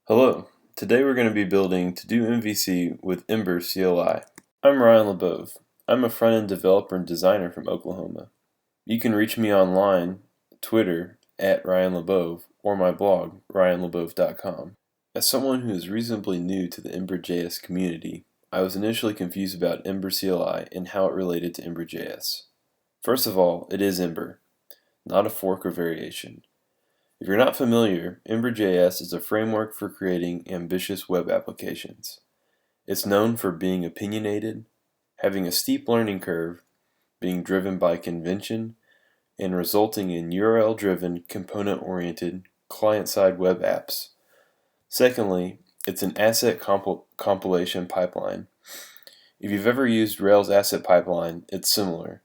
Hello, today we're going to be building TodoMVC with Ember CLI. I'm Ryan LeBove. I'm a front-end developer and designer from Oklahoma. You can reach me online, Twitter, at Ryan LeBove, or my blog, ryanlebove.com. As someone who is reasonably new to the Ember.js community, I was initially confused about Ember CLI and how it related to Ember.js. First of all, it is Ember, not a fork or variation. If you're not familiar, Ember.js is a framework for creating ambitious web applications. It's known for being opinionated, having a steep learning curve, being driven by convention, and resulting in URL-driven, component-oriented, client-side web apps. Secondly, it's an asset compilation pipeline. If you've ever used Rails Asset Pipeline, it's similar.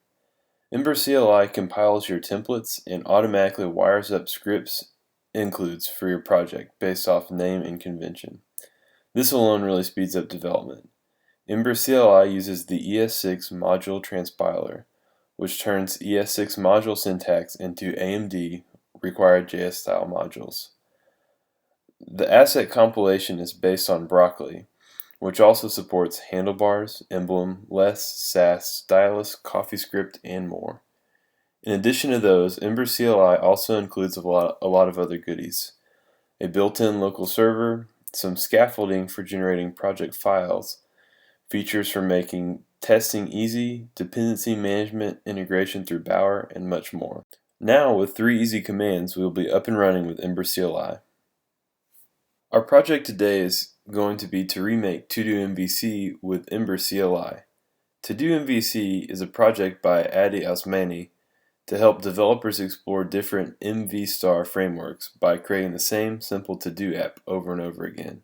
Ember CLI compiles your templates and automatically wires up scripts includes for your project based off name and convention. This alone really speeds up development. Ember CLI uses the ES6 module transpiler, which turns ES6 module syntax into AMD required JS style modules. The asset compilation is based on Broccoli, which also supports handlebars, emblem, less, sass, stylus, CoffeeScript, and more. In addition to those, Ember CLI also includes a lot of other goodies. A built-in local server, some scaffolding for generating project files, features for making testing easy, dependency management, integration through Bower, and much more. Now, with 3 easy commands, we will be up and running with Ember CLI. Our project today is going to be to remake TodoMVC with Ember CLI. TodoMVC is a project by Adi Osmani to help developers explore different MV frameworks by creating the same simple to-do app over and over again.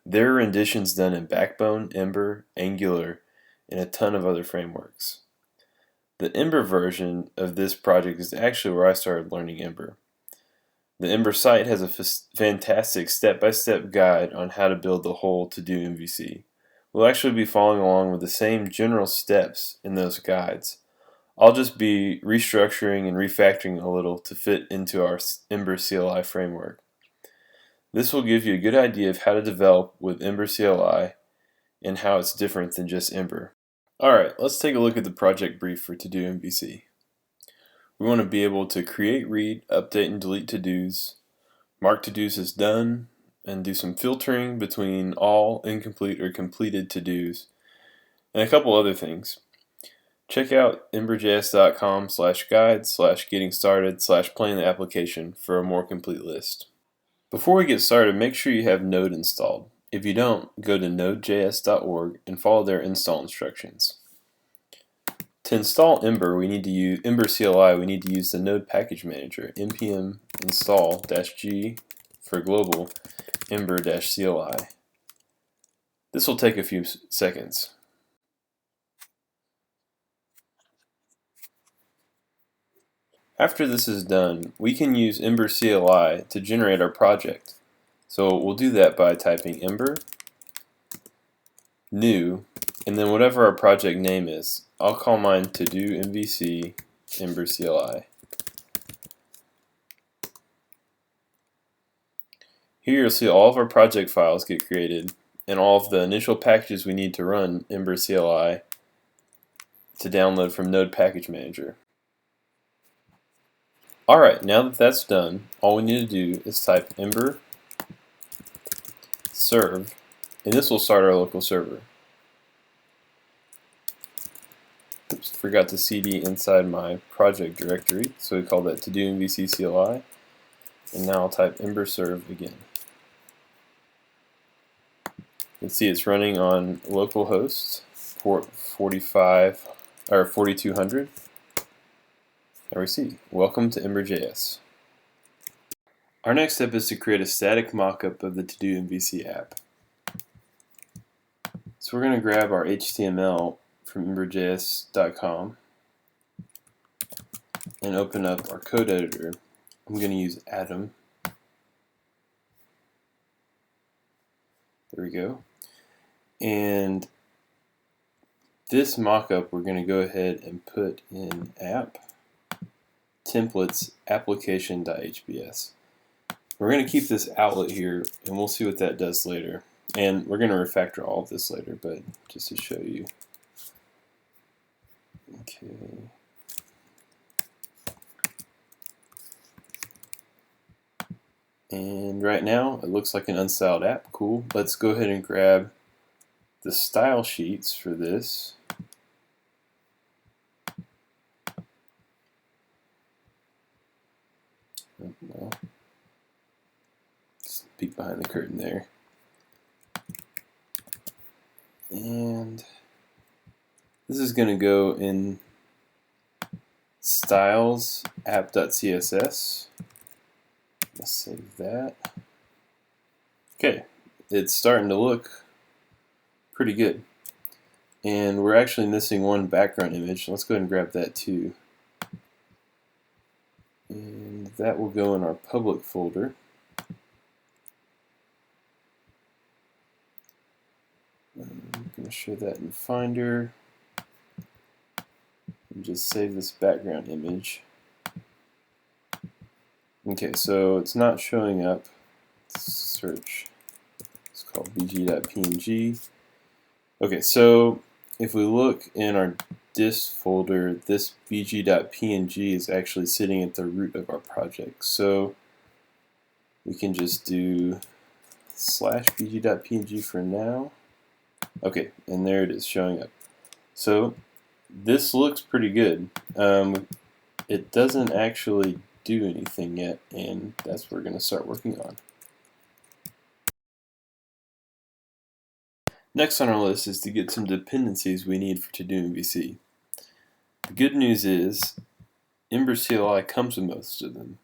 There are renditions done in Backbone, Ember, Angular, and a ton of other frameworks. The Ember version of this project is actually where I started learning Ember. The Ember site has a fantastic step-by-step guide on how to build the whole TodoMVC. We'll actually be following along with the same general steps in those guides. I'll just be restructuring and refactoring a little to fit into our Ember CLI framework. This will give you a good idea of how to develop with Ember CLI and how it's different than just Ember. Alright, let's take a look at the project brief for TodoMVC. We want to be able to create, read, update, and delete to-dos, mark to-dos as done, and do some filtering between all, incomplete, or completed to-dos, and a couple other things. Check out emberjs.com/guide/getting-started/playing the application for a more complete list. Before we get started, make sure you have Node installed. If you don't, go to nodejs.org and follow their install instructions. To install Ember, we need to use Ember CLI. We need to use the Node package manager npm install-g for global Ember-CLI. This will take a few seconds. After this is done, we can use Ember CLI to generate our project. So we'll do that by typing Ember, new, and then whatever our project name is. I'll call mine TodoMVC Ember CLI. Here you'll see all of our project files get created and all of the initial packages we need to run Ember CLI to download from Node Package Manager. Alright, now that that's done, all we need to do is type Ember serve, and this will start our local server. Oops, forgot to cd inside my project directory, so we call that TodoMVC CLI, and now I'll type Ember serve again. You can see it's running on localhost port 4200. There we see, welcome to Ember.js. Our next step is to create a static mockup of the TodoMVC app. So we're going to grab our HTML from Ember.js.com and open up our code editor. I'm going to use Atom. There we go. And this mockup we're going to go ahead and put in app templates application.hbs. We're going to keep this outlet here, and we'll see what that does later. And we're going to refactor all of this later, but just to show you. Okay. And right now, it looks like an unstyled app. Cool. Let's go ahead and grab the style sheets for this. No. Just peek behind the curtain there. And this is going to go in styles app.css. Let's save that. Okay, it's starting to look pretty good. And we're actually missing one background image. Let's go ahead and grab that too. And that will go in our public folder. I'm going to show that in Finder. And just save this background image. Okay, so it's not showing up. Let's search. It's called bg.png. Okay, so if we look in our dist folder, this bg.png is actually sitting at the root of our project. So we can just do /bg.png for now. Okay, and there it is showing up. So this looks pretty good. It doesn't actually do anything yet, and that's what we're going to start working on. Next on our list is to get some dependencies we need for TodoMVC. The good news is Ember CLI comes with most of them.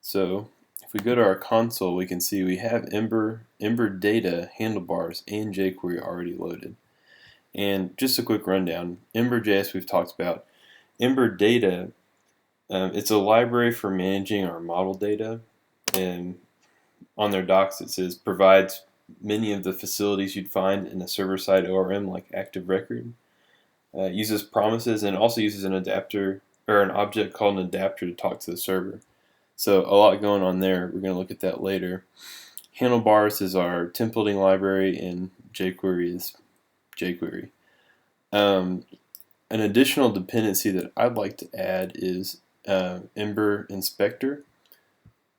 So if we go to our console, we can see we have Ember data, handlebars, and jQuery already loaded. And just a quick rundown, Ember.js we've talked about. Ember data, it's a library for managing our model data, and on their docs it says provides many of the facilities you'd find in a server-side ORM like Active Record. Uses promises and also uses an adapter or an object called an adapter to talk to the server. So a lot going on there. We're going to look at that later. Handlebars is our templating library, and jQuery is jQuery. An additional dependency that I'd like to add is Ember Inspector,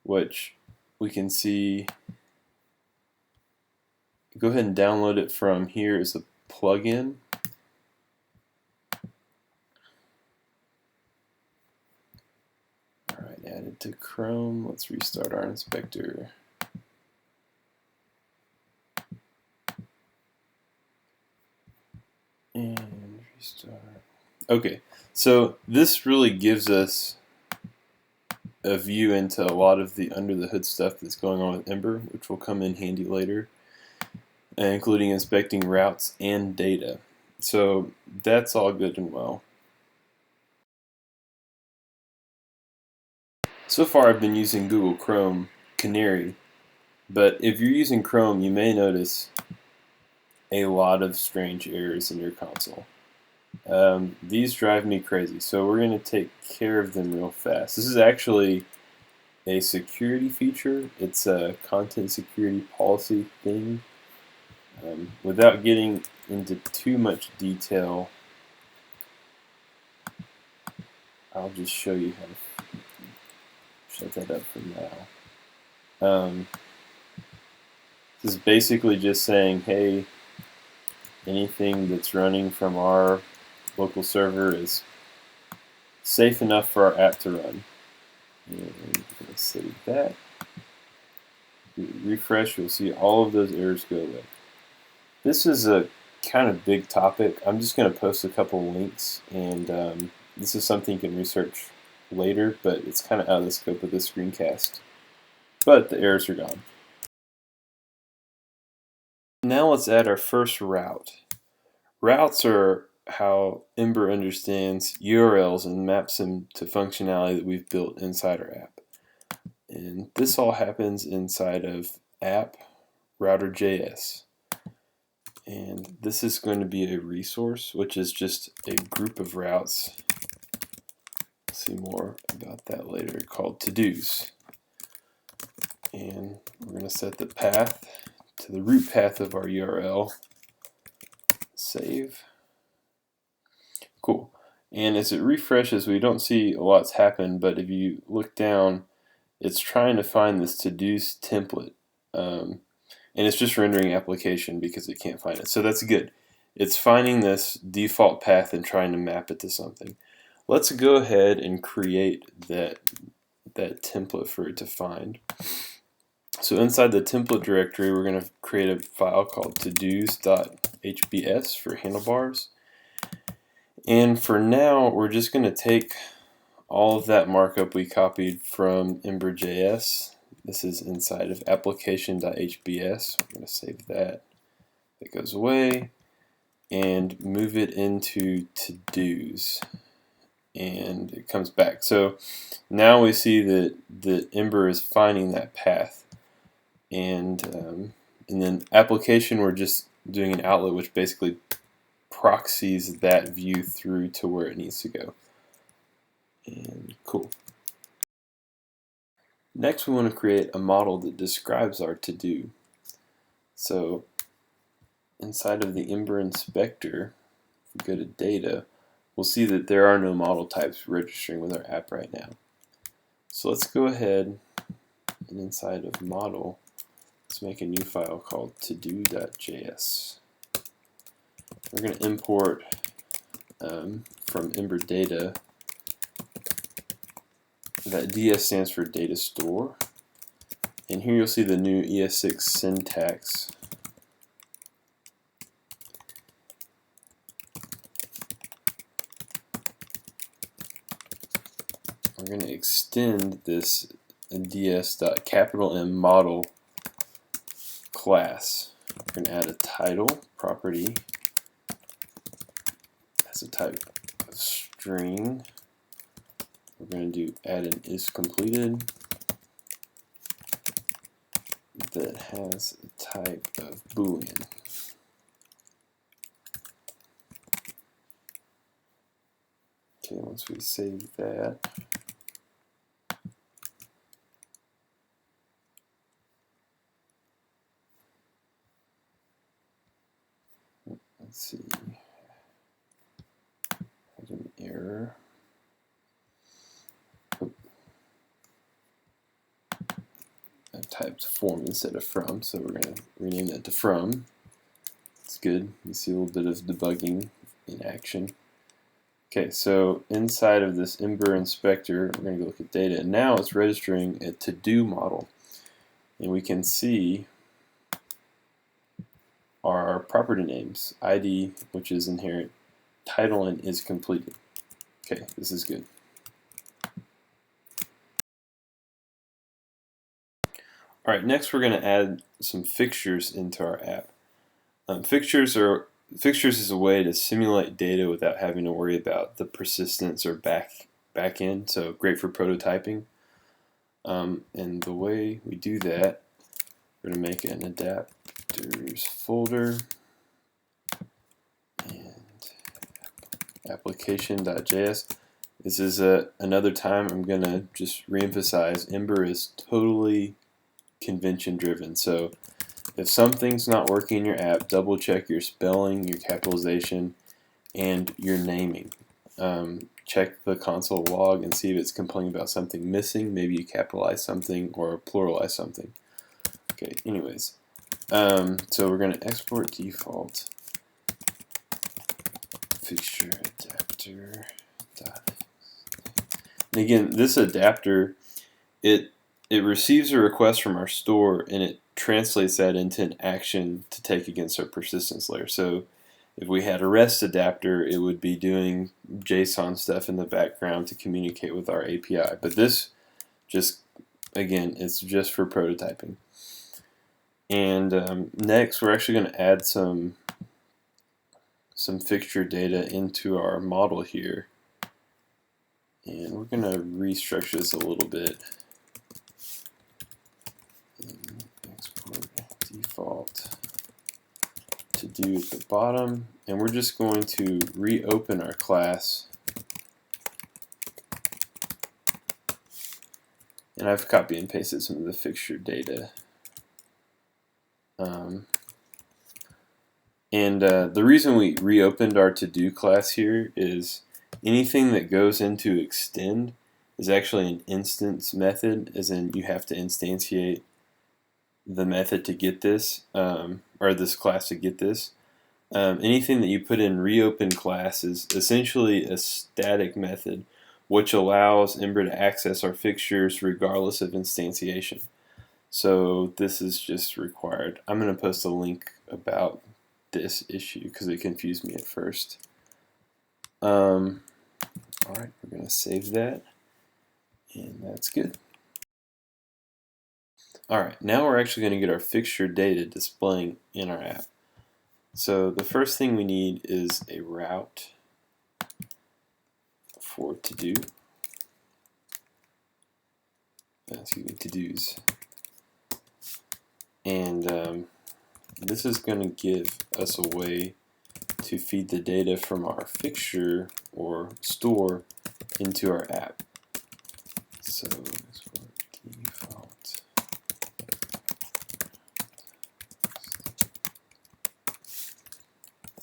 which we can see. Go ahead and download it from here as a plugin. Alright, added to Chrome. Let's restart our inspector. And restart. Okay, so this really gives us a view into a lot of the under the hood stuff that's going on with Ember, which will come in handy later, including inspecting routes and data. So that's all good and well. So far I've been using Google Chrome Canary, but if you're using Chrome you may notice a lot of strange errors in your console. These drive me crazy, so we're going to take care of them real fast. This is actually a security feature. It's a content security policy thing. Without getting into too much detail, I'll just show you how to shut that up for now. This is basically just saying, hey, anything that's running from our local server is safe enough for our app to run. And we're going to save that. Refresh, you'll see all of those errors go away. This is a kind of big topic. I'm just going to post a couple links, and this is something you can research later, but it's kind of out of the scope of this screencast. But the errors are gone. Now let's add our first route. Routes are how Ember understands URLs and maps them to functionality that we've built inside our app. And this all happens inside of app router.js. And this is going to be a resource, which is just a group of routes. We'll see more about that later, called Todos. And we're going to set the path to the root path of our URL. Save. Cool. And as it refreshes, we don't see a lot's happened, but if you look down, it's trying to find this Todos template. And it's just rendering application because it can't find it. So that's good. It's finding this default path and trying to map it to something. Let's go ahead and create that template for it to find. So inside the template directory, we're going to create a file called todos.hbs for handlebars. And for now, we're just going to take all of that markup we copied from Ember.js. This is inside of application.hbs. We're going to save that. That goes away. And move it into Todos. And it comes back. So now we see that Ember is finding that path. And then application, we're just doing an outlet which basically proxies that view through to where it needs to go. And cool. Next, we want to create a model that describes our to-do. So inside of the Ember inspector, if we go to data, we'll see that there are no model types registering with our app right now. So let's go ahead and inside of model, let's make a new file called todo.js. We're going to import from Ember data. That DS stands for data store. And here you'll see the new ES6 syntax. We're going to extend this ds.M model class. We're going to add a title property as a type of string. We're going to do add an is completed that has a type of Boolean. Okay, once we save that, let's see, I had an error. I typed from instead of from, so we're going to rename that to from. It's good. You see a little bit of debugging in action. Okay, so inside of this Ember inspector, we're going to go look at data. And now it's registering a to-do model. And we can see our property names, ID, which is inherent, title, and is completed. Okay, this is good. Alright, next we're going to add some fixtures into our app. Fixtures is a way to simulate data without having to worry about the persistence or back end, so great for prototyping. And the way we do that, we're going to make an adapters folder and application.js. This is another time I'm going to just reemphasize Ember is totally convention driven. So if something's not working in your app, double check your spelling, your capitalization, and your naming. Check the console log and see if it's complaining about something missing. Maybe you capitalize something or pluralize something. Okay, anyways. So we're going to export default fixture adapter. And again, this adapter, it receives a request from our store and it translates that into an action to take against our persistence layer. So if we had a REST adapter, it would be doing JSON stuff in the background to communicate with our API. But this just, again, it's just for prototyping. And next, we're actually going to add some fixture data into our model here. And we're going to restructure this a little bit. And export default to do at the bottom. And we're just going to reopen our class. and I've copy and pasted some of the fixture data. The reason we reopened our to-do class here is anything that goes into extend is actually an instance method, as in you have to instantiate the method to get this, or this class to get this. Anything that you put in reopen class is essentially a static method which allows Ember to access our fixtures regardless of instantiation. So this is just required. I'm going to post a link about this issue because it confused me at first. Alright, we're going to save that, and that's good. Alright, now we're actually going to get our fixture data displaying in our app. So the first thing we need is a route for to-do. To-dos. And this is going to give us a way to feed the data from our fixture or store into our app. So default.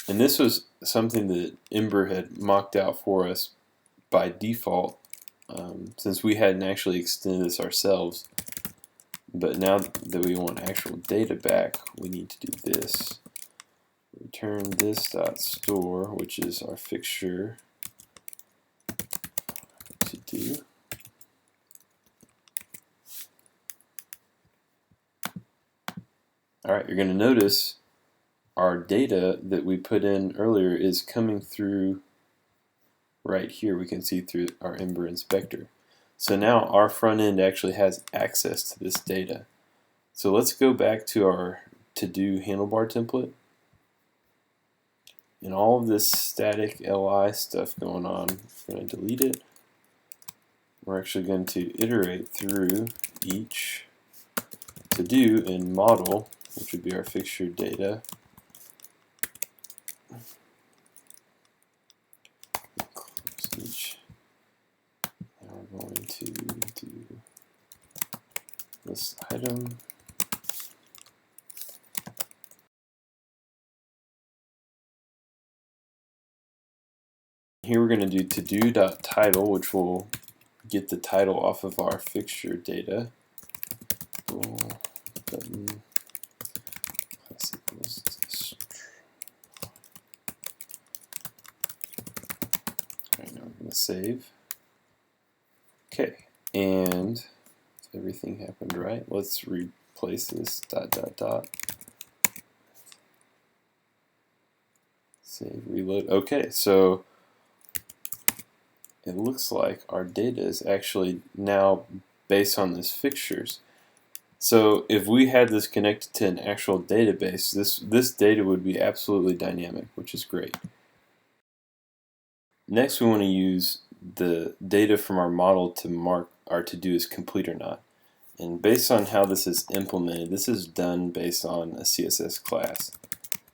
And this was something that Ember had mocked out for us by default, since we hadn't actually extended this ourselves. But now that we want actual data back, we need to do this. Return this.store, which is our fixture to do. Alright, you're going to notice our data that we put in earlier is coming through right here. We can see through our Ember inspector. So now our front end actually has access to this data. So let's go back to our to-do handlebar template. And all of this static LI stuff going on, we're going to delete it. We're actually going to iterate through each to-do and model, which would be our fixture data. Close each. Now we're going to do this item. Here we're going to do to-do.title, which will get the title off of our fixture data. Button. Alright, now we're going to save. Okay, and if everything happened right, let's replace this ... Save, reload. Okay, so it looks like our data is actually now based on this fixtures. So if we had this connected to an actual database, this data would be absolutely dynamic, which is great. Next, we want to use the data from our model to mark our to-do as complete or not. And based on how this is implemented, this is done based on a CSS class.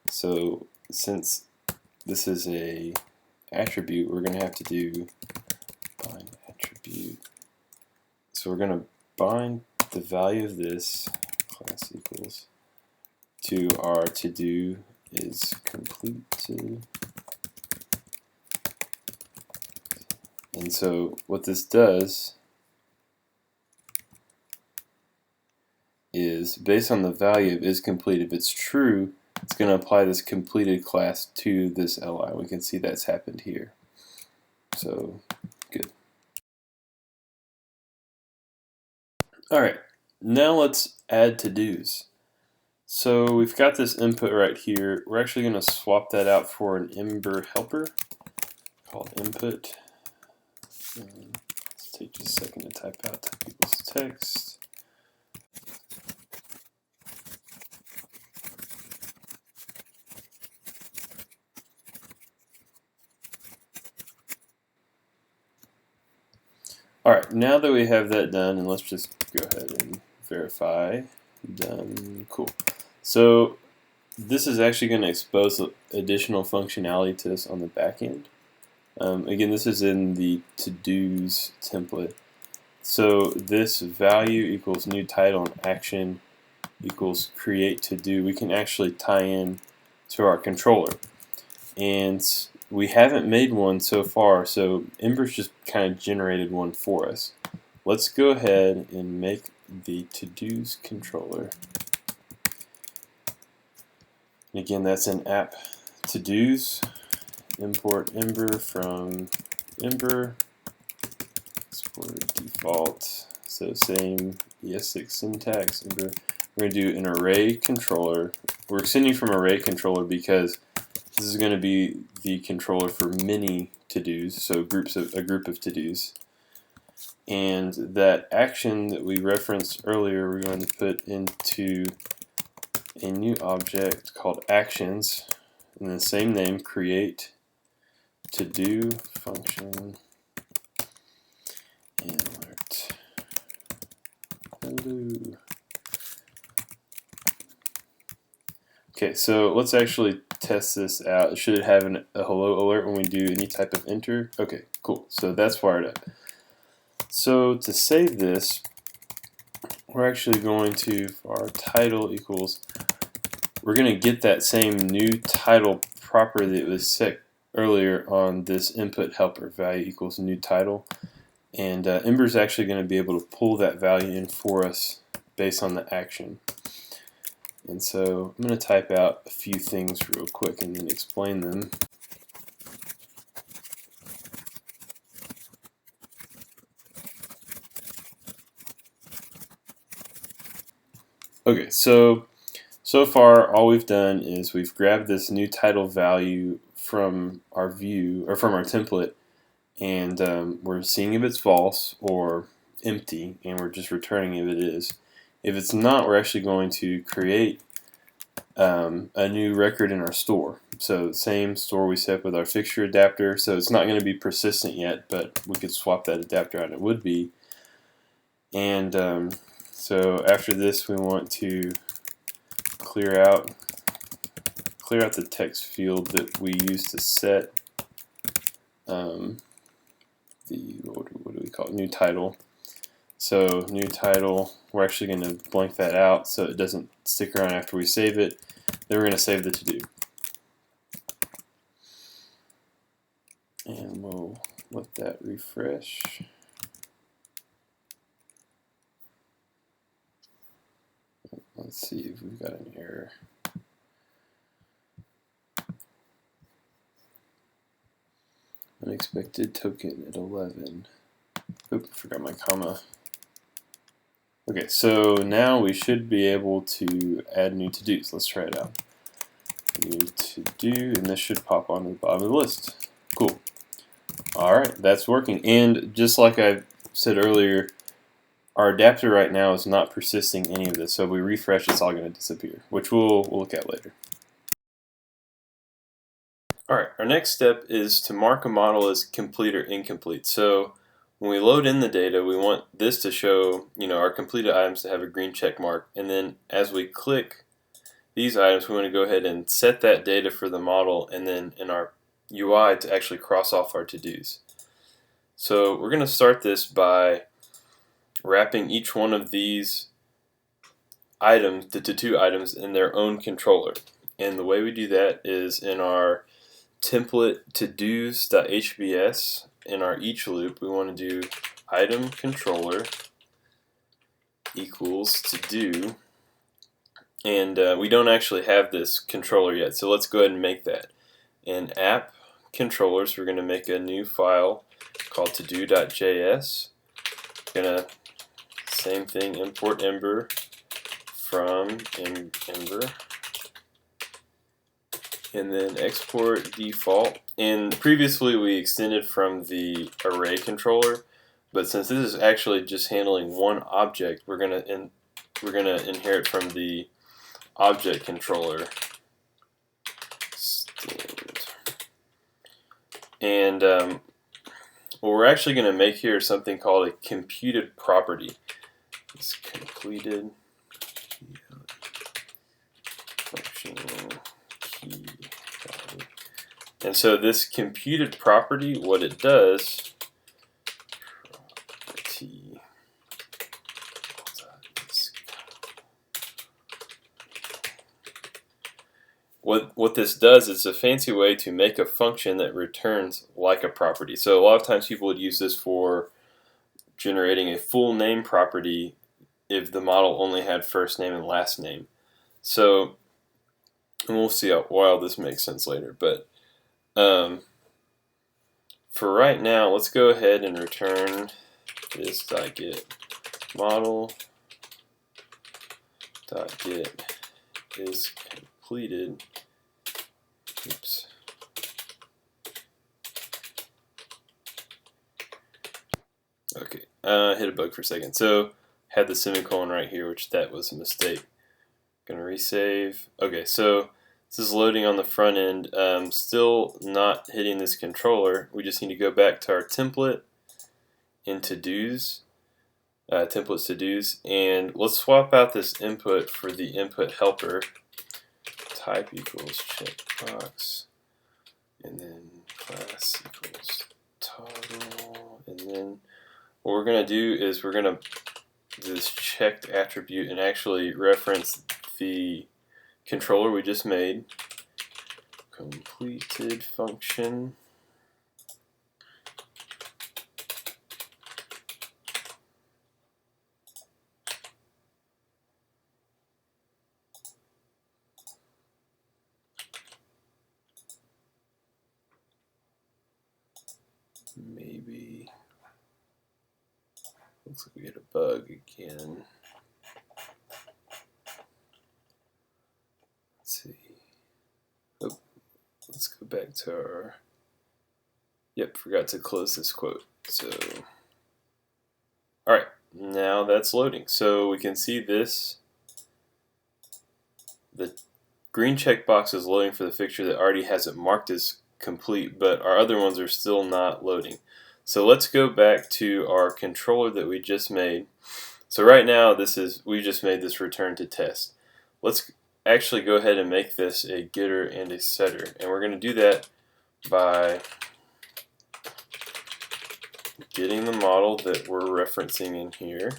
So since this is a attribute, we're going to have to do bind attribute. So we're going to bind the value of this class equals to our to-do is completed. And so what this does is, based on the value of is complete, if it's true, it's going to apply this completed class to this LI. We can see that's happened here. So, good. Alright, now let's add to-dos. So we've got this input right here. We're actually going to swap that out for an Ember helper called input. Let's take just a second to type out to people's text. Alright, now that we have that done, and let's just go ahead and verify. Done. Cool. So this is actually going to expose additional functionality to us on the back end. Again, this is in the to-dos template. So this value equals new title and action equals create to do. We can actually tie in to our controller. And we haven't made one so far, so Ember's just kind of generated one for us. Let's go ahead and make the to-dos controller. And again, that's an app to-dos. Import Ember from Ember. Export default. So same ES6 syntax. Ember. We're going to do an array controller. We're extending from array controller because this is going to be the controller for many to-dos, so a group of to-dos. And that action that we referenced earlier, we're going to put into a new object called actions, and the same name, create to-do function and alert. Hello. Okay, so let's actually test this out. Should it have a hello alert when we do any type of enter? Okay, cool. So that's fired up. So to save this, we're actually going to, for our title equals, we're going to get that same new title property that was set earlier on this input helper, value equals new title. And Ember's actually going to be able to pull that value in for us based on the action. And so I'm going to type out a few things real quick and then explain them. Okay, so far all we've done is we've grabbed this new title value from our view or from our template, and we're seeing if it's false or empty, and we're just returning if it is. If it's not, we're actually going to create a new record in our store. So same store we set with our fixture adapter, so it's not going to be persistent yet, but we could swap that adapter out and it would be. And so after this we want to clear out the text field that we used to set the what do we call it? New title. So new title, we're actually going to blank that out so it doesn't stick around after we save it. Then we're going to save the to-do. And we'll let that refresh. Let's see if we've got an error. Unexpected token at 11. Oop, I forgot my comma. Okay, so now we should be able to add new to-dos. Let's try it out. New to-do, and this should pop on the bottom of the list. Cool. Alright, that's working. And just like I said earlier, our adapter right now is not persisting any of this. So if we refresh, it's all going to disappear, which we'll look at later. Alright, our next step is to mark a model as complete or incomplete. So when we load in the data, we want this to show, our completed items to have a green check mark. And then as we click these items, we want to go ahead and set that data for the model, and then in our UI to actually cross off our to-dos. So we're going to start this by wrapping each one of these items, the to-do items, in their own controller. And the way we do that is in our template todos.hbs. In our each loop, we want to do item controller equals to do, and we don't actually have this controller yet, so let's go ahead and make that. In app controllers, we're going to make a new file called todo.js. Gonna same thing, import Ember from Ember, and then export default. And previously we extended from the array controller, but since this is actually just handling one object, we're gonna inherit from the object controller. And what we're actually going to make here is something called a computed property. It's completed functional key value. And so this computed property, what it does, property, what this does is a fancy way to make a function that returns like a property. So a lot of times people would use this for generating a full name property if the model only had first name and last name. So, and we'll see why this makes sense later. But for right now, let's go ahead and return this .get model .get is completed. Oops. Okay, hit a bug for a second. So had the semicolon right here, which that was a mistake. Gonna resave. Okay, so this is loading on the front end. Still not hitting this controller. We just need to go back to our template in Todos, templates Todos, and let's swap out this input for the input helper. Type equals checkbox, and then class equals toggle, and then what we're going to do is we're going to do this checked attribute and actually reference the controller we just made. Completed function. Maybe looks like we get a bug again. Let's see. Oh, let's go back to our. Yep, forgot to close this quote. So, all right, now that's loading. So we can see this. The green checkbox is loading for the fixture that already has it marked as complete, but our other ones are still not loading. So let's go back to our controller that we just made. So right now we just made this return to test. Let's actually go ahead and make this a getter and a setter, and we're going to do that by getting the model that we're referencing in here.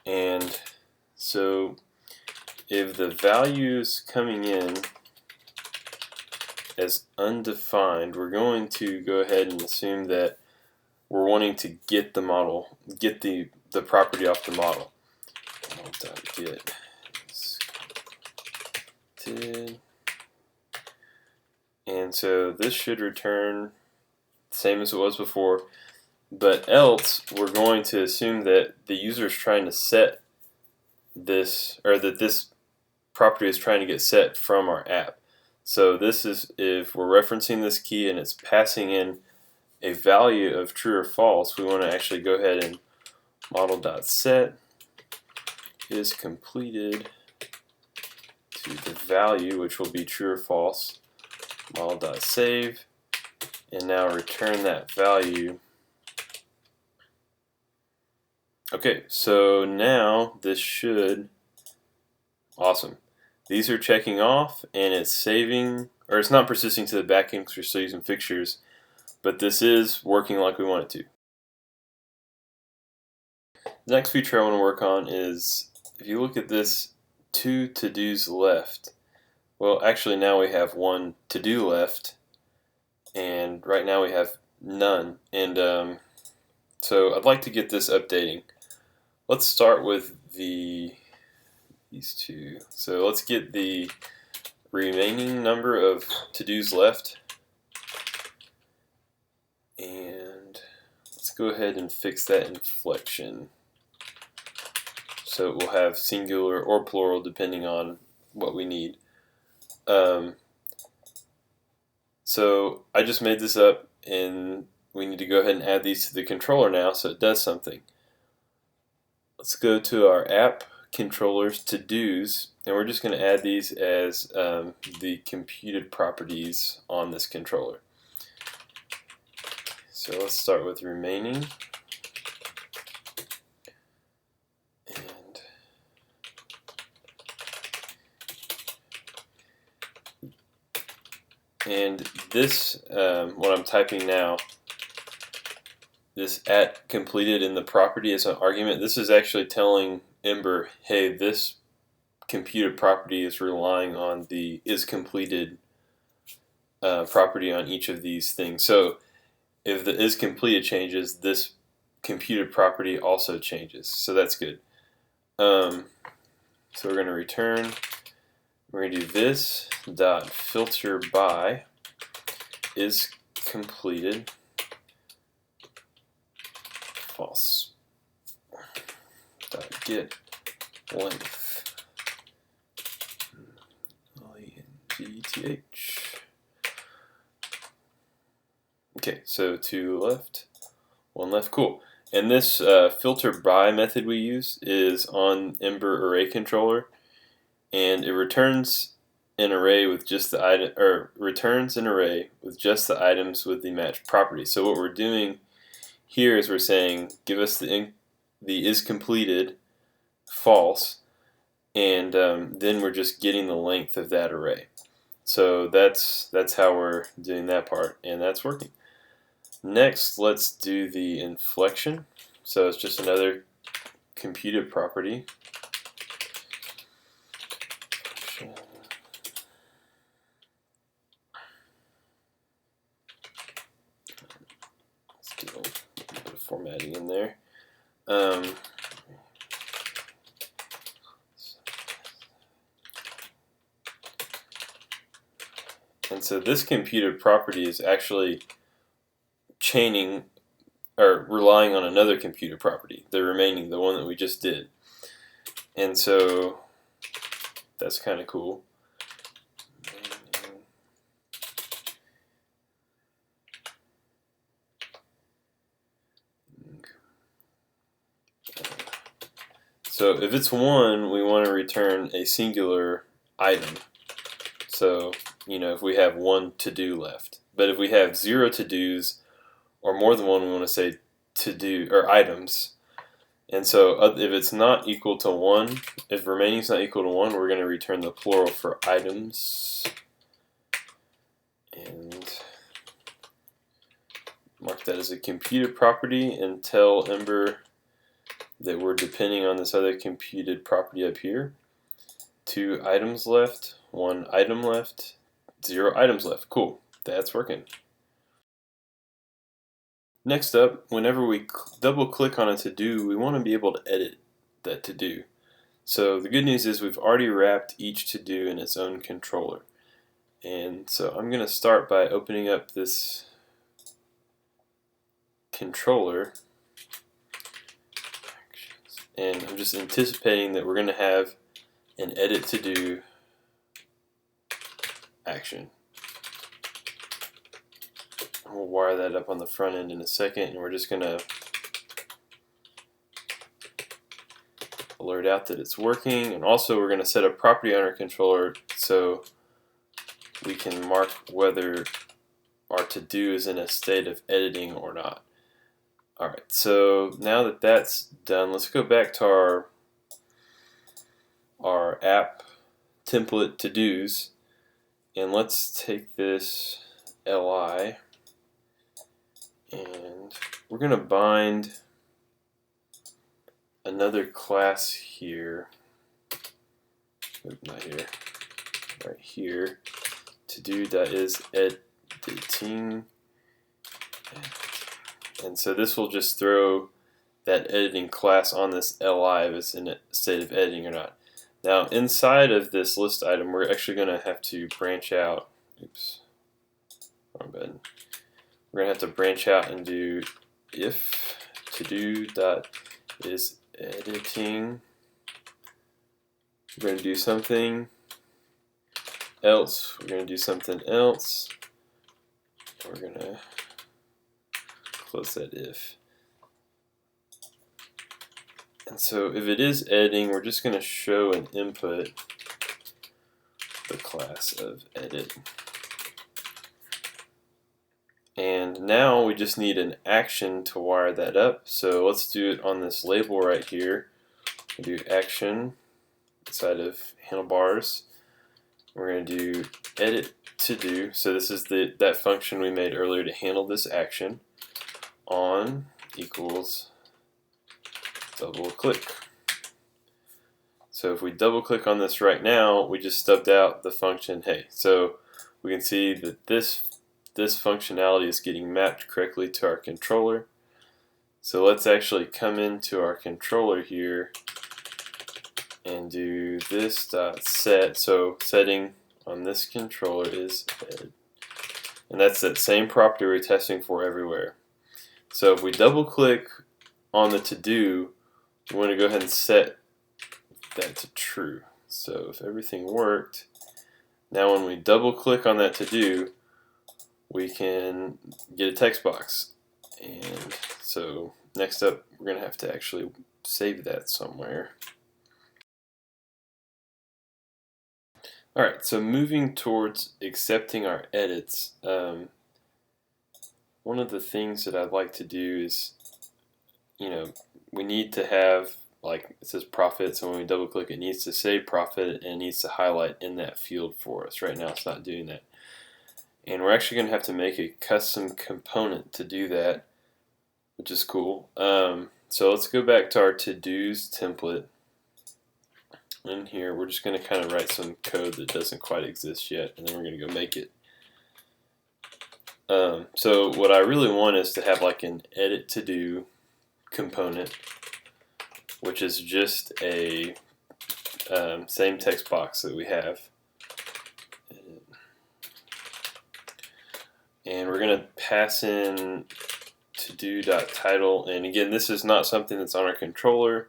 And so if the value's coming in as undefined, we're going to go ahead and assume that we're wanting to get the model, get the property off the model. Get did, and so this should return the same as it was before, but else we're going to assume that the user is trying to set this, or that this property is trying to get set from our app. So this is if we're referencing this key and it's passing in a value of true or false, we want to actually go ahead and model.set is completed to the value, which will be true or false, model.save, and now return that value. Okay, so now this should, awesome. These are checking off, and it's saving, or it's not persisting to the backend because we're still using fixtures, but this is working like we want it to. The next feature I want to work on is, if you look at this, 2 to-dos left. Well, actually now we have 1 to-do left, and right now we have none. And so I'd like to get this updating. Let's start with these two. So let's get the remaining number of to-dos left, and let's go ahead and fix that inflection so it will have singular or plural depending on what we need. So I just made this up, and we need to go ahead and add these to the controller now so it does something. Let's go to our app controllers to-dos, and we're just going to add these as the computed properties on this controller. So let's start with remaining, and this, what I'm typing now, this at completed in the property as an argument, this is actually telling Ember, hey, this computed property is relying on the isCompleted property on each of these things. So if the isCompleted changes, this computed property also changes. So that's good. So we're going to return. We're going to do this dot filter by isCompleted false dot get length LENGTH. Okay, so 2 left, 1 left, cool. And this filter by method we use is on Ember array controller, and it returns an array with just the item, or returns an array with just the items with the matched property. So what we're doing here is we're saying give us the isCompleted false, and then we're just getting the length of that array. So that's how we're doing that part, and that's working. Next, let's do the inflection. So it's just another computed property. Let's do a little bit of formatting in there. And so this computed property is actually chaining or relying on another computed property, the one that we just did. And so that's kind of cool. So if it's 1, we want to return a singular item. So, if we have 1 to-do left. But if we have 0 to-dos or more than 1, we want to say to-do or items. And so if it's not equal to 1, if remaining is not equal to 1, we're going to return the plural for items. And mark that as a computed property and tell Ember that we're depending on this other computed property up here. 2 items left, 1 item left, 0 items left. Cool, that's working. Next up, whenever we double click on a to-do, we want to be able to edit that to-do. So the good news is we've already wrapped each to-do in its own controller. And so I'm going to start by opening up this controller. And I'm just anticipating that we're going to have an edit to-do action. We'll wire that up on the front end in a second, and we're just going to alert out that it's working. And also we're going to set a property on our controller so we can mark whether our to-do is in a state of editing or not. Alright, so now that that's done, let's go back to our app template to-dos, and let's take this LI and we're going to bind another class here, not here, right here, to-do.isEditing, and so this will just throw that editing class on this LI if it's in a state of editing or not. Now inside of this list item, we're actually going to have to branch out. Oops, wrong button. We're going to have to branch out and do if to-do.isEditing. We're going to do something else. We're going to do something else. We're going to close that if. And so if it is editing, we're just going to show an input, the class of edit. And now we just need an action to wire that up. So let's do it on this label right here. We'll do action inside of handlebars. We're going to do edit to do. So this is that function we made earlier to handle this action. On equals double click. So if we double click on this right now, we just stubbed out the function hey. So we can see that this functionality is getting mapped correctly to our controller. So let's actually come into our controller here and do this dot set. So setting on this controller is head. And that's that same property we're testing for everywhere. So if we double click on the to do, we want to go ahead and set that to true. So if everything worked, now when we double click on that to do, we can get a text box. And so next up, we're going to have to actually save that somewhere. Alright, so moving towards accepting our edits, one of the things that I'd like to do is, we need to have, like it says profit, so when we double click it needs to say profit and it needs to highlight in that field for us. Right now it's not doing that. And we're actually going to have to make a custom component to do that, which is cool. So let's go back to our to-dos template. In here we're just going to kind of write some code that doesn't quite exist yet, and then we're going to go make it. So what I really want is to have like an edit to do component, which is just a same text box that we have. And we're going to pass in to-do.title, and again this is not something that's on our controller,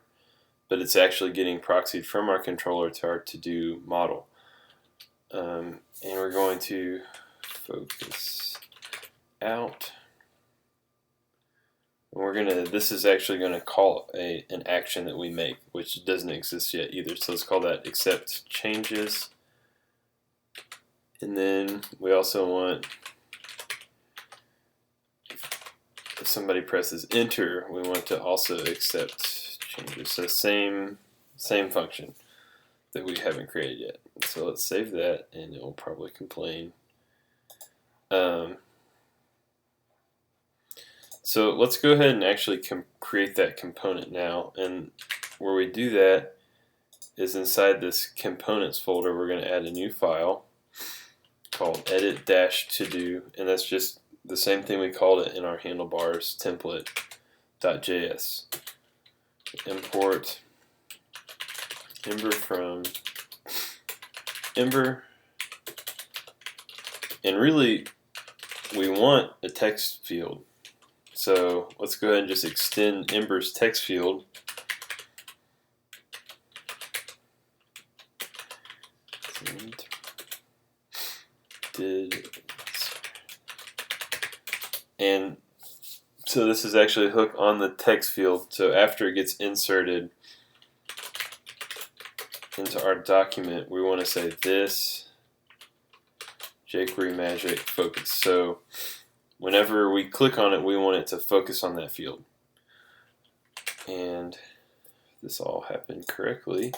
but it's actually getting proxied from our controller to our to-do model. And we're going to focus out. And we're gonna. This is actually going to call an action that we make, which doesn't exist yet either. So let's call that accept changes. And then we also want, if somebody presses enter, we want to also accept changes. So same function that we haven't created yet. So let's save that, and it will probably complain. So let's go ahead and actually create that component now. And where we do that is inside this components folder. We're going to add a new file called edit-to-do, and that's just the same thing we called it in our handlebars template.js. Import Ember from Ember, and really we want a text field. So let's go ahead and just extend Ember's text field. And so this is actually a hook on the text field. So after it gets inserted into our document, we want to say this jQuery magic focus. So whenever we click on it, we want it to focus on that field. And this all happened correctly.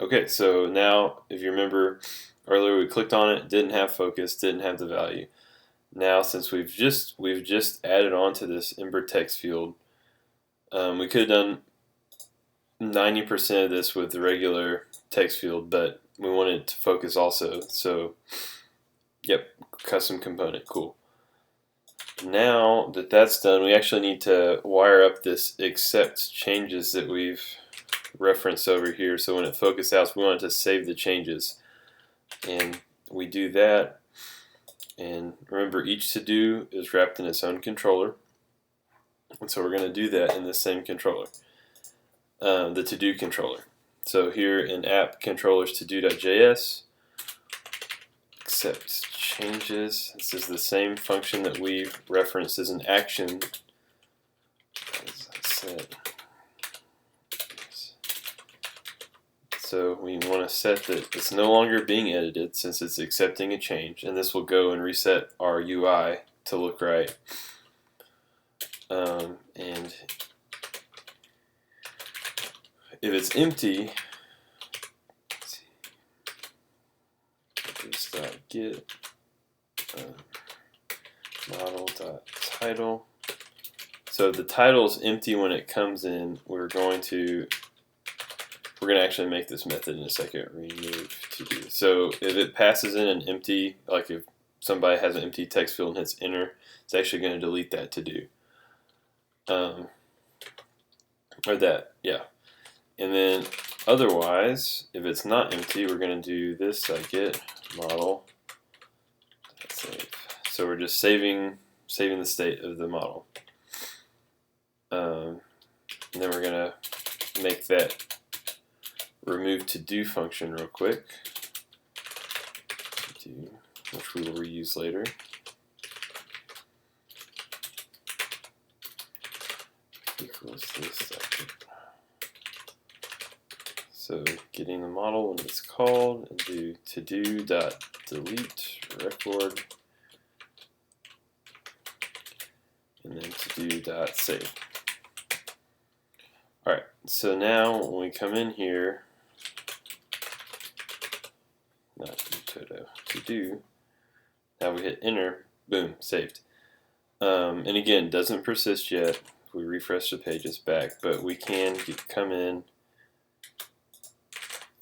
Okay, so now if you remember earlier we clicked on it, didn't have focus, didn't have the value. Now since we've just added on to this Ember text field, we could have done 90% of this with the regular text field, but we wanted it to focus also. So yep, custom component, cool. Now that that's done, we actually need to wire up this accept changes that we've referenced over here. So when it focus out, we want it to save the changes, and we do that. And remember, each to-do is wrapped in its own controller, and so we're going to do that in the same controller, the to-do controller. So here in app controllers to-do.js, accept changes. This is the same function that we referenced as an action. As I said. So we want to set that it's no longer being edited since it's accepting a change, and this will go and reset our UI to look right. And if it's empty, get model.title. So the title is empty when it comes in. We're going to we're going to actually make this method in a second, remove to do. So if it passes in an empty, like if somebody has an empty text field and hits enter, it's actually going to delete that to do. Or that, yeah. And then otherwise, if it's not empty, we're going to do this, get model save. So we're just saving the state of the model. And then we're going to make that remove to do function real quick, which we will reuse later. Equals this. So getting the model when it's called, and do to do dot delete record, and then to do dot save. All right. So now when we come in here, not Todo, to do. Now we hit enter. Boom, saved. And again, doesn't persist yet. If we refresh the page, it's back, but we can come in.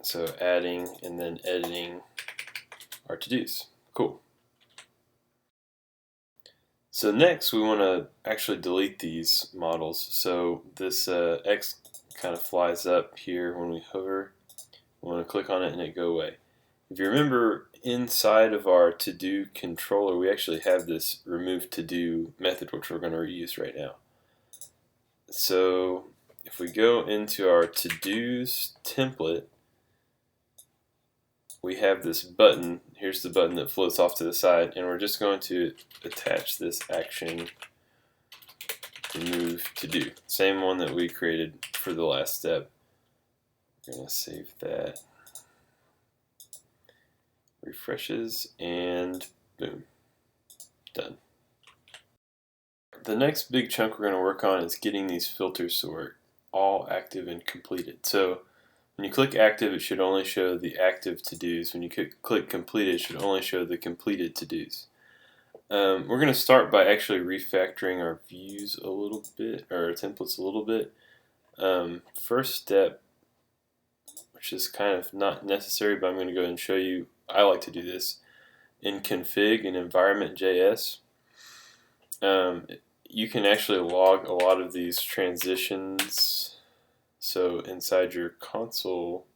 So adding and then editing our to-dos. Cool. So next we want to actually delete these models. So this X kind of flies up here when we hover. We want to click on it and it go away. If you remember, inside of our to-do controller, we actually have this remove to-do method, which we're going to reuse right now. So if we go into our to-dos template, we have this button. Here's the button that floats off to the side, and we're just going to attach this action remove to do. Same one that we created for the last step. We're going to save that. Refreshes, and boom. Done. The next big chunk we're going to work on is getting these filters to work, all active and completed. So when you click active, it should only show the active to-dos. When you click completed, it should only show the completed to-dos. We're going to start by actually refactoring our views a little bit, or our templates a little bit. First step, which is kind of not necessary, but I'm going to go ahead and show you. I like to do this in config and environment.js. You can actually log a lot of these transitions. So inside your console,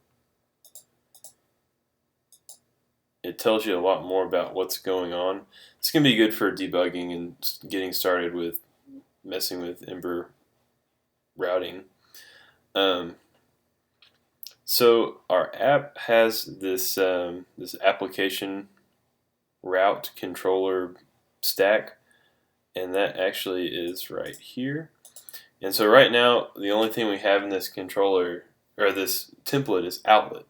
it tells you a lot more about what's going on. It's going to be good for debugging and getting started with messing with Ember routing. So our app has this this application route controller stack, and that actually is right here. And so right now, the only thing we have in this controller, or this template, is outlet.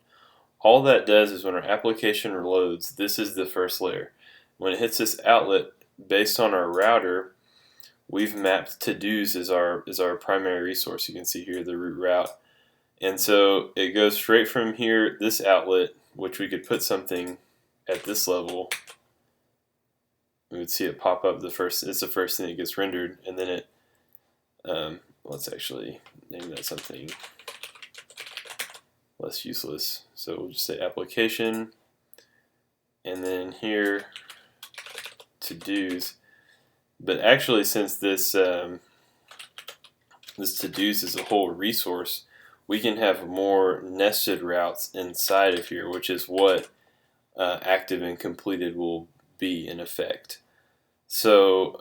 All that does is when our application reloads, this is the first layer. When it hits this outlet, based on our router, we've mapped to-dos as our primary resource. You can see here the root route. And so it goes straight from here, this outlet, which we could put something at this level. We would see it pop up. It's the first thing that gets rendered, and then it let's actually name that something less useless. So we'll just say application, and then here to-dos. But actually, since this this to-dos is a whole resource, we can have more nested routes inside of here, which is what active and completed will be in effect. So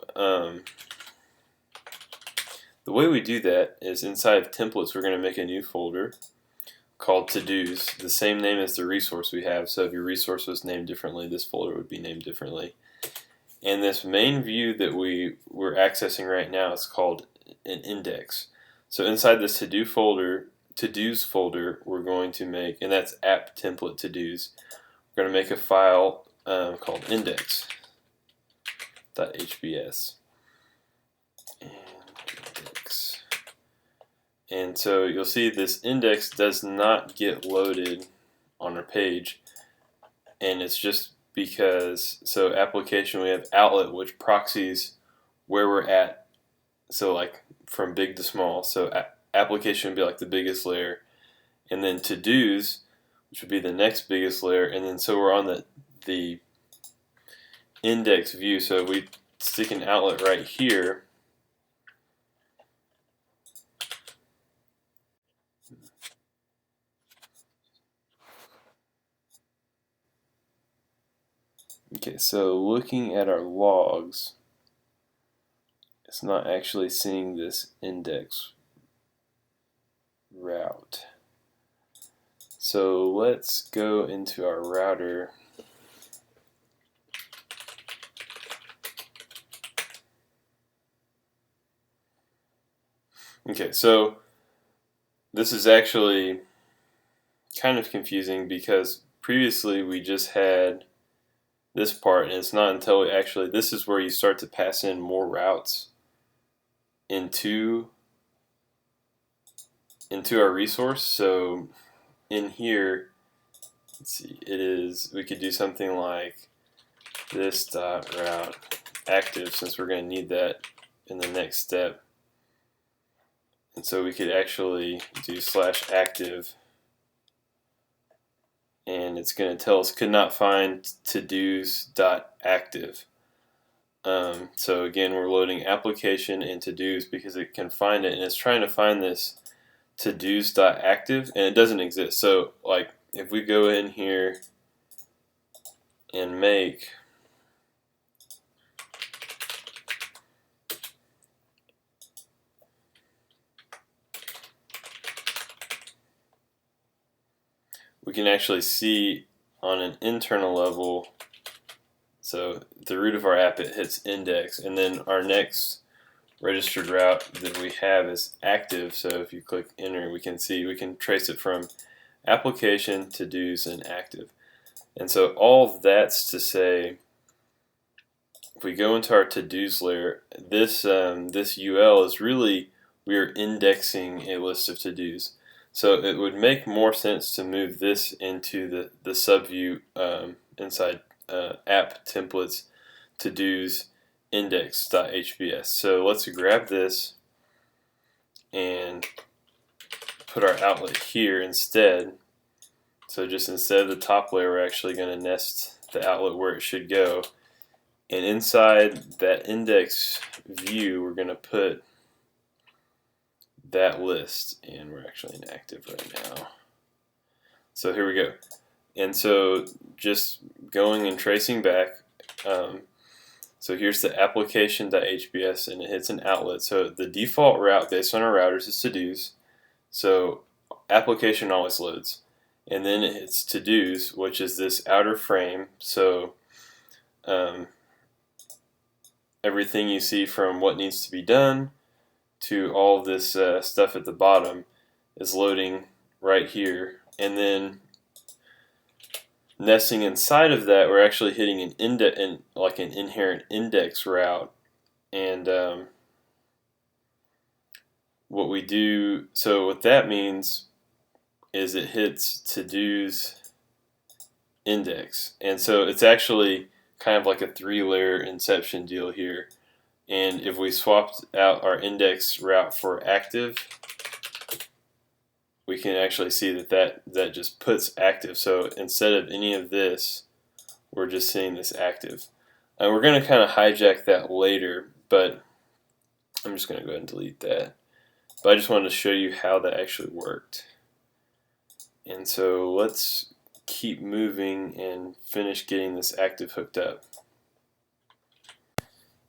the way we do that is inside of templates, we're going to make a new folder called to-dos, the same name as the resource we have. So if your resource was named differently, this folder would be named differently. And this main view that we're accessing right now is called an index. So inside this to-do folder, to-dos folder, we're going to make, and that's app template to-dos, we're going to make a file called index.hbs. And so you'll see this index does not get loaded on our page, and it's just because, so application, we have outlet, which proxies where we're at, so like from big to small. So application would be like the biggest layer, and then to-dos, which would be the next biggest layer, and then so we're on the index view. So if we stick an outlet right here, okay, so looking at our logs, it's not actually seeing this index route. So let's go into our router. Okay, so this is actually kind of confusing because previously we just had this part, and it's not until we actually, this is where you start to pass in more routes into our resource. So in here, let's see, it is, we could do something like this dot route active, since we're going to need that in the next step. And so we could actually do /active, and it's going to tell us could not find todos.active. So again, we're loading application and todos because it can find it, and it's trying to find this todos.active, and it doesn't exist. So like if we go in here and make we can actually see on an internal level, so the root of our app, it hits index, and then our next registered route that we have is active. So if you click enter, we can see, we can trace it from application, to-dos, and active. And so all of that's to say, if we go into our to-dos layer, this this UL is really, we are indexing a list of to-dos. So it would make more sense to move this into the subview inside app templates to-dos index.hbs. So let's grab this and put our outlet here instead. So just instead of the top layer, we're actually going to nest the outlet where it should go. And inside that index view, we're going to put that list, and we're actually inactive right now. So here we go. And so just going and tracing back, so here's the application.hbs, and it hits an outlet. So the default route based on our routers is to-dos. So application always loads. And then it hits to-dos, which is this outer frame. So everything you see from what needs to be done to all of this stuff at the bottom is loading right here. And then nesting inside of that, we're actually hitting an index, like an inherent index route. And what we do, so what that means is it hits to-dos index. And so it's actually kind of like a 3-layer inception deal here. And if we swapped out our index route for active, we can actually see that just puts active. So instead of any of this, we're just seeing this active. And we're going to kind of hijack that later, but I'm just going to go ahead and delete that. But I just wanted to show you how that actually worked. And so let's keep moving and finish getting this active hooked up.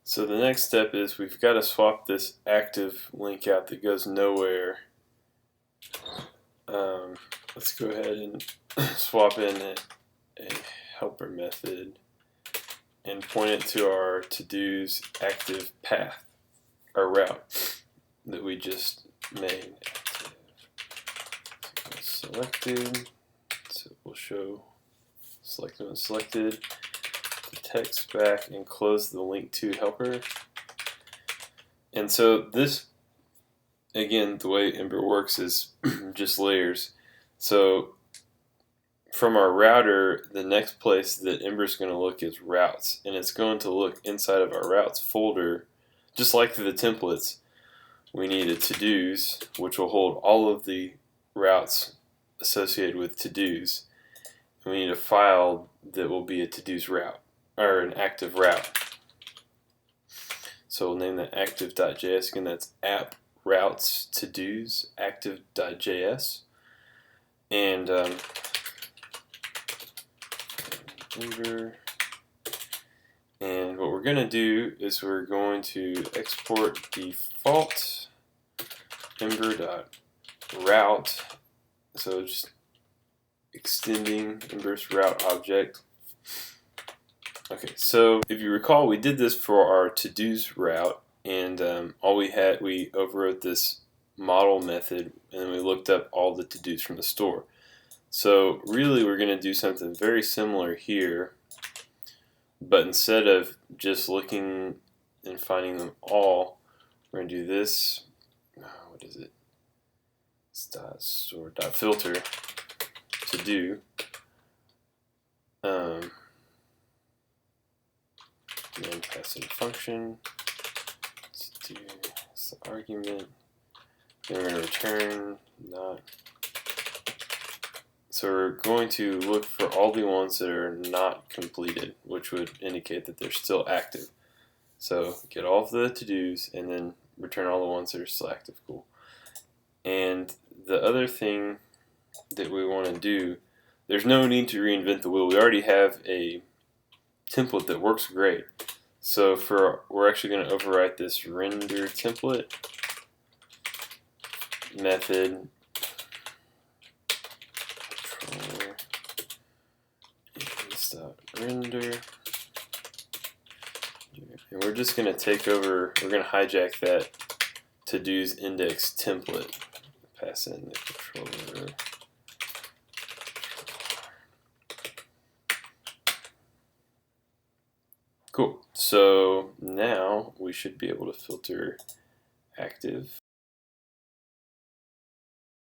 So the next step is we've got to swap this active link out that goes nowhere. Let's go ahead and swap in a helper method and point it to our to-dos active path, our route that we just made. Selected, so we'll show selected and selected, the text back, and close the link to helper. And so this, again, the way Ember works is just layers. So from our router, the next place that Ember's going to look is routes, and it's going to look inside of our routes folder, just like the templates. We need a to-dos, which will hold all of the routes associated with to-dos. And we need a file that will be a to-dos route, or an active route. So we'll name that active.js. Again, that's app routes to-dos active.js. And and what we're going to do is we're going to export default ember.route, so just extending Ember's route object. Okay, so if you recall, we did this for our to-dos route, and we overwrote this model method, and then we looked up all the to-dos from the store. So really we're going to do something very similar here, but instead of just looking and finding them all, we're going to do this. What is it? It's .store.filter to do. And pass in a function. Let's do it's the argument. Then we're going to return not. So we're going to look for all the ones that are not completed, which would indicate that they're still active. So get all of the to-dos and then return all the ones that are still active. Cool. And the other thing that we want to do, there's no need to reinvent the wheel. We already have a template that works great. So we're actually going to overwrite this render template method. Render, and we're just going to take over, we're going to hijack that to-dos index template, pass in the controller. Cool, so now we should be able to filter active.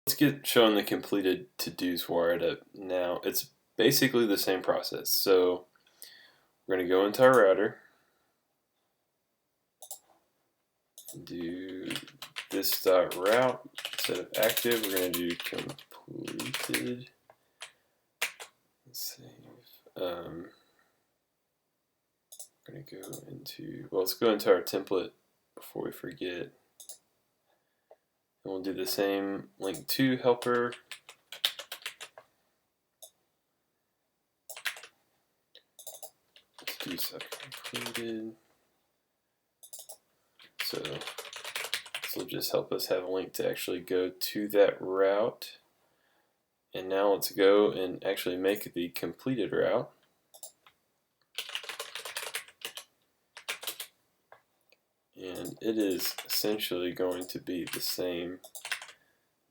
Let's get showing the completed to-dos wired up. Now it's basically the same process. So we're going to go into our router, do this route instead of active. We're going to do completed. Let's save. We're going to go into, well, let's go into our template before we forget. And we'll do the same link to helper. Do completed. So this will just help us have a link to actually go to that route. And now let's go and actually make the completed route. And it is essentially going to be the same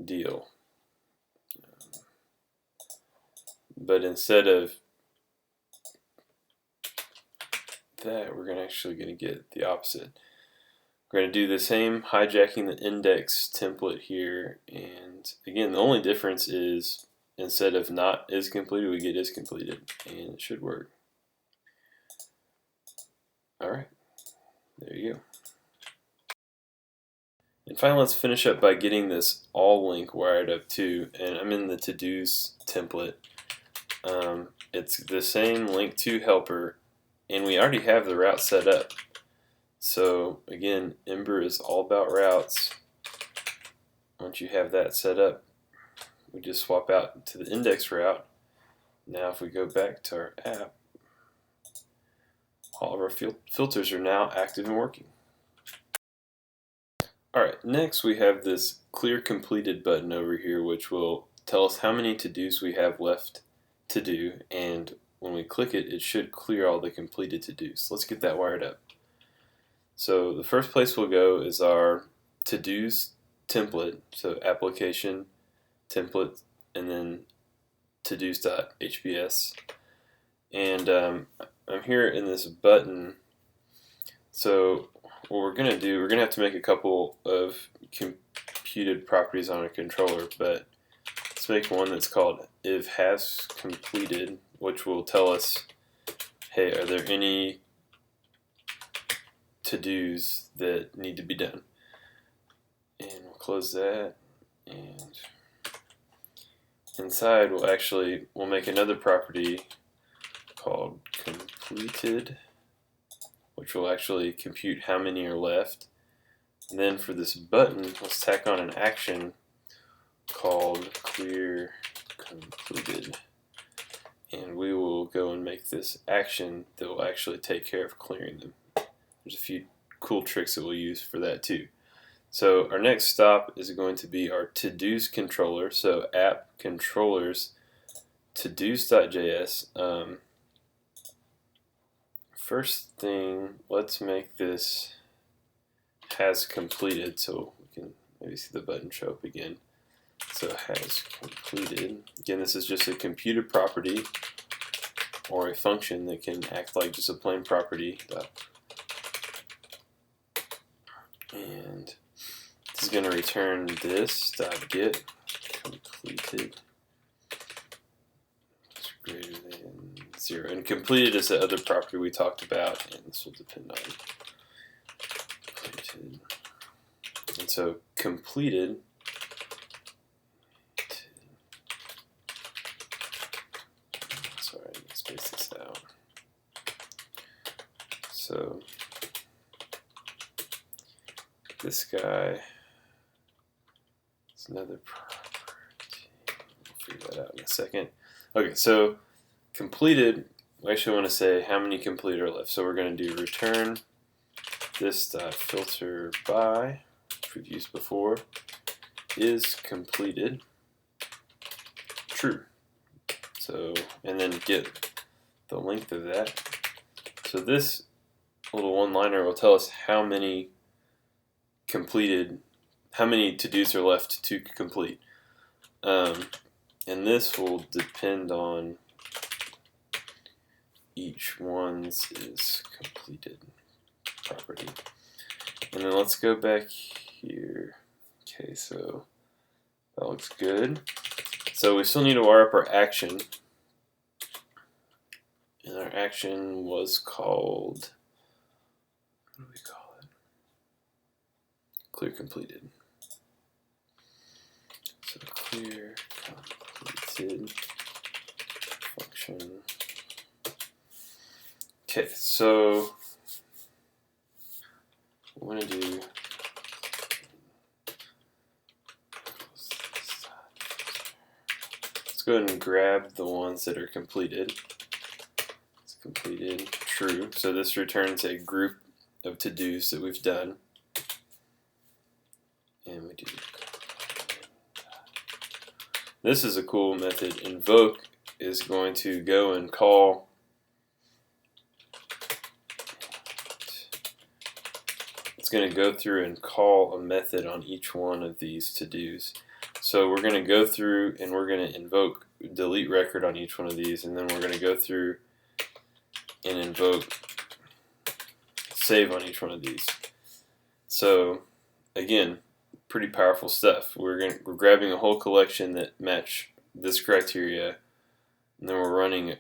deal. But instead of that, we're actually going to get the opposite. We're going to do the same, hijacking the index template here, and again, the only difference is instead of not is completed, we get is completed, and it should work. Alright, there you go. And finally, let's finish up by getting this all link wired up too, and I'm in the to-dos template. It's the same link to helper, and we already have the route set up. So again, Ember is all about routes. Once you have that set up, we just swap out to the index route. Now if we go back to our app, all of our filters are now active and working. Alright, next we have this clear completed button over here, which will tell us how many to-dos we have left to do, and when we click it, it should clear all the completed to-dos. Let's get that wired up. So the first place we'll go is our to-dos template, so application template, and then todos.hbs. And I'm here in this button. So what we're going to do, we're going to have to make a couple of computed properties on a controller, but let's make one that's called if has completed, which will tell us, hey, are there any to-dos that need to be done? And we'll close that, and inside we'll make another property called completed, which will actually compute how many are left. And then for this button, let's tack on an action called clear completed. And we will go and make this action that will actually take care of clearing them. There's a few cool tricks that we'll use for that too. So our next stop is going to be our Todos controller. So app controllers Todos.js. First thing, let's make this has completed, so we can maybe see the button show up again. So has completed. Again, this is just a computed property or a function that can act like just a plain property. And this is going to return this .get completed is greater than 0. And completed is the other property we talked about, and this will depend on completed. And so completed space this out. So this guy is another property. We'll figure that out in a second. Okay, so completed, we actually want to say how many completed are left. So we're going to do return this filter by, which we've used before, is completed true. So, and then get the length of that. So this little one-liner will tell us how many completed, how many to-dos are left to complete. And this will depend on each one's is completed property. And then let's go back here. Okay, so that looks good. So we still need to wire up our action. And our action was called, what do we call it? Clear completed. So clear completed function. Okay, so we want to do let's go ahead and grab the ones that are completed. It's completed true. So this returns a group of to-dos that we've done. And we do. This is a cool method. Invoke is going to go and call it's going to go through and call a method on each one of these to-dos. So we're going to go through and we're going to invoke delete record on each one of these, and then we're going to go through and invoke save on each one of these. So again, pretty powerful stuff. We're grabbing a whole collection that match this criteria, and then we're running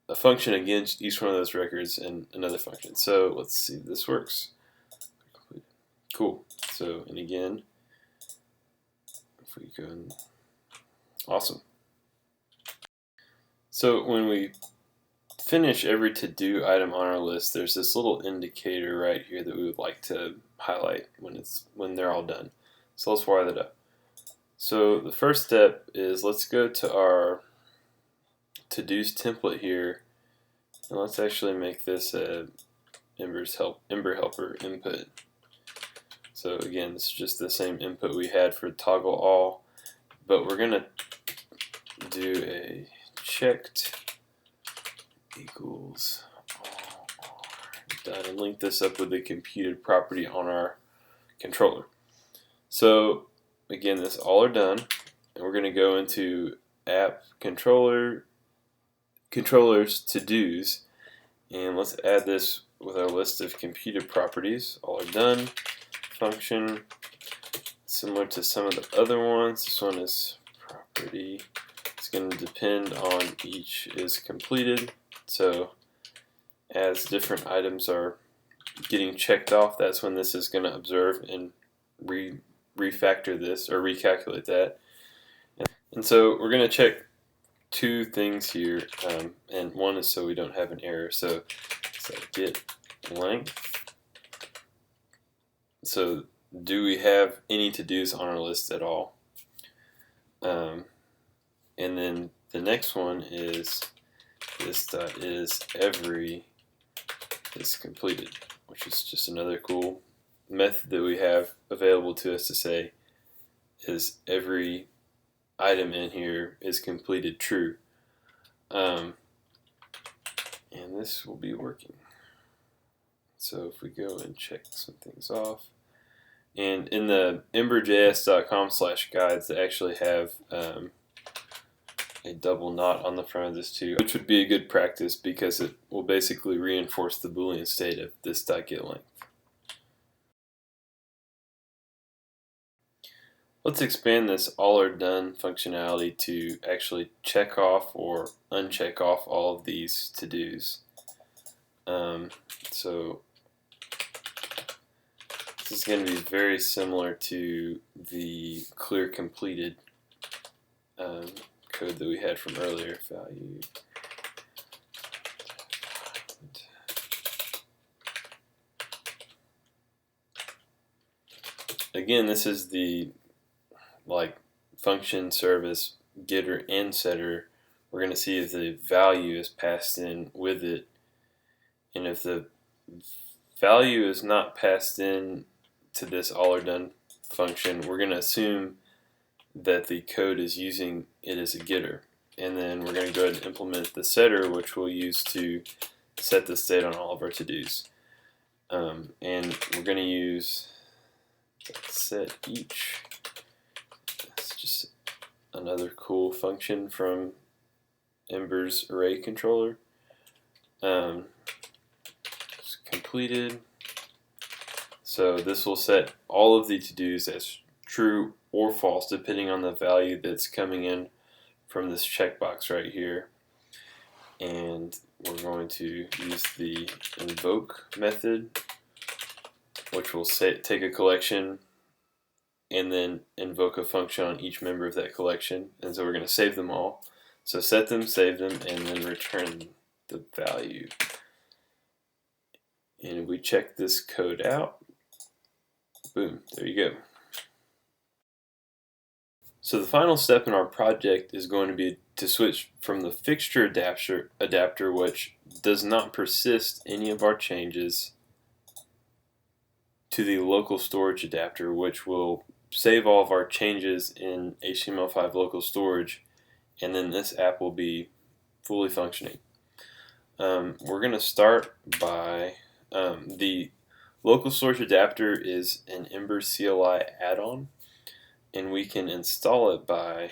a function against each one of those records and another function. So let's see if this works. Cool. So, and again, if we go and awesome. So when we finish every to-do item on our list, there's this little indicator right here that we would like to highlight when they're all done. So let's wire that up. So the first step is let's go to our to-dos template here, and let's actually make this a Ember helper input. So again, this is just the same input we had for toggle all, but we're going to do a checked equals all done and link this up with the computed property on our controller. So again, this all are done, and we're going to go into app controllers to-dos, and let's add this with our list of computed properties. All are done. Function similar to some of the other ones. This one is property. It's going to depend on each is completed. So as different items are getting checked off, that's when this is going to observe and refactor this or recalculate that. And so we're going to check two things here, and one is so we don't have an error. So get length. So do we have any to-dos on our list at all? And then the next one is this dot is every is completed, which is just another cool method that we have available to us to say is every item in here is completed true. And this will be working. So if we go and check some things off, and in the Ember.js.com/guides they actually have a double not on the front of this too, which would be a good practice because it will basically reinforce the Boolean state of this .getLength. Let's expand this all or done functionality to actually check off or uncheck off all of these to-dos. So this is going to be very similar to the clear completed code that we had from earlier. Value. Again, this is the function service getter and setter. We're going to see if the value is passed in with it, and if the value is not passed in to this all or done function, we're going to assume that the code is using it as a getter, and then we're going to go ahead and implement the setter, which we'll use to set the state on all of our to-dos. And we're going to use set each. It's just another cool function from Ember's array controller. It's completed. So this will set all of the to-dos as true or false depending on the value that's coming in from this checkbox right here. And we're going to use the invoke method, which will take a collection and then invoke a function on each member of that collection. And so we're going to save them all. So set them, save them, and then return the value. And if we check this code out, boom, there you go. So the final step in our project is going to be to switch from the fixture adapter, which does not persist any of our changes, to the local storage adapter, which will save all of our changes in HTML5 local storage, and then this app will be fully functioning. We're going to start by the local storage adapter is an Ember CLI add-on, and we can install it by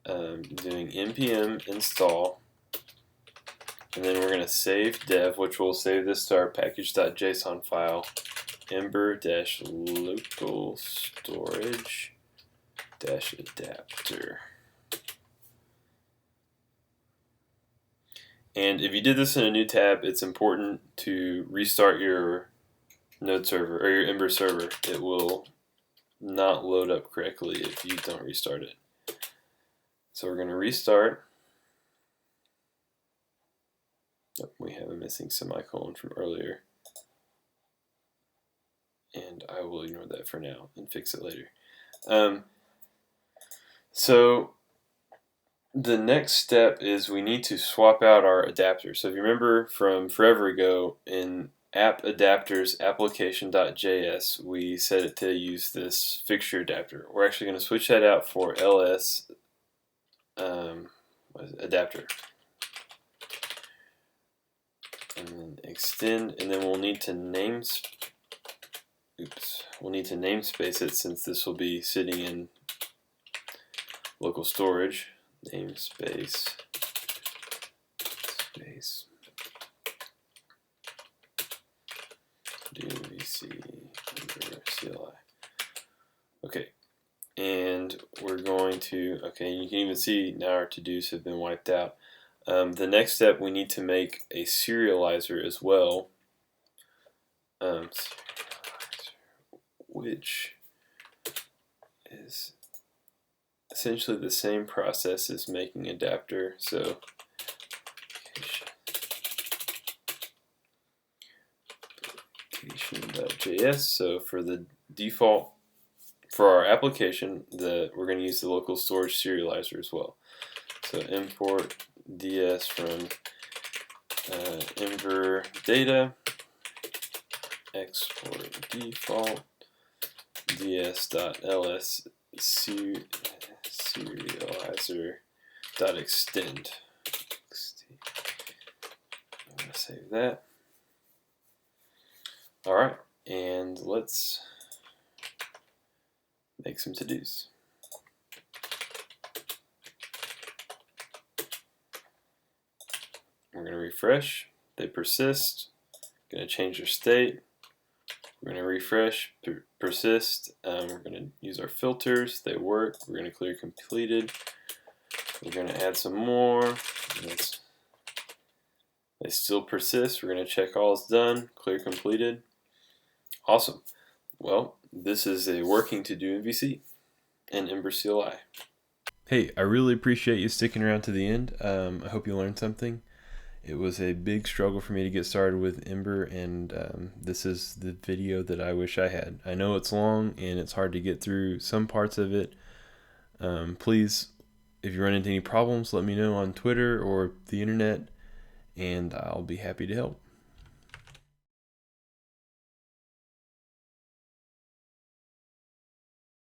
doing npm install, and then we're going to save dev, which will save this to our package.json file, ember-local storage-adapter. And if you did this in a new tab, it's important to restart your node server or your Ember server. It will not load up correctly if you don't restart it. So we're going to restart. Oh, we have a missing semicolon from earlier, and I will ignore that for now and fix it later. So the next step is we need to swap out our adapter. So if you remember from forever ago, in app adapters application.js, we set it to use this fixture adapter. We're actually going to switch that out for ls adapter, and then extend, and then we'll need to namespace it, since this will be sitting in local storage. Namespace space TodoMVC EmberCLI. Okay, and we're going to, you can even see now our to-dos have been wiped out. The next step, we need to make a serializer as well, which is essentially the same process as making adapter. So application.js. So for the default, for our application, we're going to use the local storage serializer as well. So import ds from Ember data, export default ds.ls serializer.extend. I'm going to save that. Alright, and let's make some to-dos. We're going to refresh. They persist. Going to change their state. We're going to refresh, persist. We're going to use our filters. They work. We're going to clear completed. We're going to add some more. They still persist. We're going to check all is done. Clear completed. Awesome. Well, this is a working TodoMVC and Ember CLI. Hey, I really appreciate you sticking around to the end. I hope you learned something. It was a big struggle for me to get started with Ember, and this is the video that I wish I had. I know it's long and it's hard to get through some parts of it. Please, if you run into any problems, let me know on Twitter or the internet, and I'll be happy to help.